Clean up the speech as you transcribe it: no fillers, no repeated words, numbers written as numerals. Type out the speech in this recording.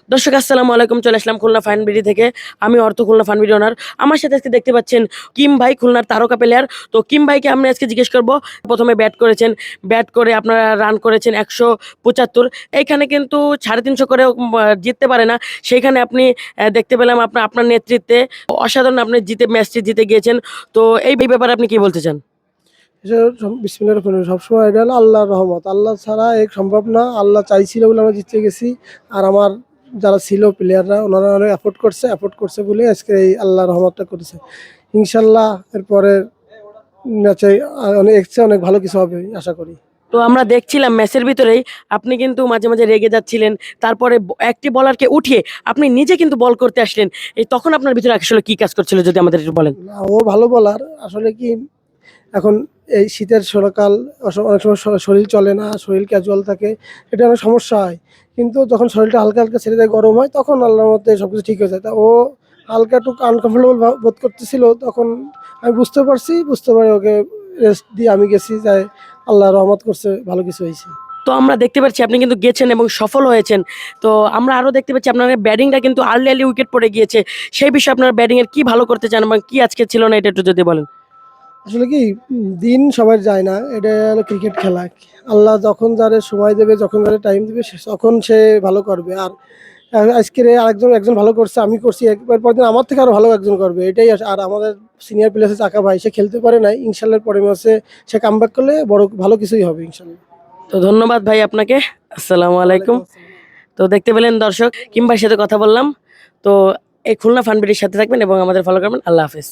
দর্শক আসসালামু আলাইকুম, চলে আসলাম খুলনা ফানবিডি থেকে। আমি অর্থ খুলনা ফানবিডি ওনার। আমার সাথে আজকে দেখতে পাচ্ছেন কিম ভাই, খুলনার তারকা প্লেয়ার। তো কিম ভাইকে আমি আজকে জিজ্ঞেস করব, প্রথমে ব্যাট করেছেন, ব্যাট করে আপনারা রান করেছেন 175। এইখানে কিন্তু 350 করেও জিততে পারে না। সেইখানে আপনি দেখতে পেলাম আপনার আপনার নেতৃত্বে অসাধারণ আপনি ম্যাচটি জিতে গিয়েছেন। তো এই ব্যাপারে আপনি কি বলতে চান? বিসমিল্লাহির রহমানির রহিম। সবসময় এটা হলো আল্লাহর রহমত। আল্লাহ ছাড়া এ সম্ভব না। আল্লাহ চাইছিল বলে আমরা জিতে গেছি। আর আমার যারা ছিল প্লেয়াররা ওনারা অনেক এফোর্ট করছে বলে আজকে এই আল্লাহর রহমতটা করেছে। ইনশাল্লাহ এরপরে ম্যাচে অনেক ভালো কিছু হবে আশা করি। তো আমরা দেখছিলাম ম্যাচের ভিতরেই আপনি কিন্তু মাঝে মাঝে রেগে যাচ্ছিলেন। তারপরে একটি বলারকে উঠিয়ে আপনি নিজে কিন্তু বল করতে আসলেন। এই তখন আপনার ভিতরে আসলে কি কাজ করছিল, যদি আমাদের একটু বলেন? না, ও ভালো বলার। আসলে কি এখন এই শীতের সকাল অনেক সময় শরীর চলে না, শরীর ক্যাজুয়াল থাকে, এটা অনেক সমস্যা হয়। কিন্তু যখন শরীরটা হালকা হালকা ছেড়ে দেয়, গরম হয়, তখন আল্লাহর মধ্যে সবকিছু ঠিক হয়ে যায়। তা ও হালকা একটু আনকমফোর্টেবল বোধ করতেছিল, তখন আমি বুঝতে পারি ওকে রেস্ট দিয়ে আমি গেছি, যাই আল্লাহ রহমত করছে, ভালো কিছু হয়েছে। তো আমরা দেখতে পাচ্ছি আপনি কিন্তু গেছেন এবং সফল হয়েছেন। তো আমরা আরো দেখতে পাচ্ছি আপনার ব্যাটিংটা কিন্তু আর্লি উইকেট পড়ে গিয়েছে। সেই বিষয়ে আপনার ব্যাটিং এর কি ভালো করতে চান এবং কি আজকে ছিল না, এটা একটু যদি বলেন। আসলে কি দিন সবার যায় না, এটা হলো ক্রিকেট খেলা। আল্লাহ যখন যারে সময় দেবে, যখন যারে টাইম দেবে, তখন সে ভালো করবে। আর আজকের একজন ভালো করছে, আমি করছি, একবার পর দিন আমার থেকে আরো ভালো একজন করবে, এটাই আর আমাদের সিনিয়র প্লেয়ার চাকা ভাই, সে খেলতে পারে নাই, ইনশাল্লাহ পরের ম্যাচে সে কামব্যাক করলে বড় ভালো কিছুই হবে ইনশাল্লাহ। তো ধন্যবাদ ভাই আপনাকে। আসসালামু আলাইকুম। ওয়ালাইকুম আসসালাম। তো দেখতে পেলেন দর্শক, কিংবার সাথে কথা বললাম। তো এই খুলনা ফানবিডির সাথে থাকবেন এবং আমাদের ফলো করবেন। আল্লাহ হাফেজ।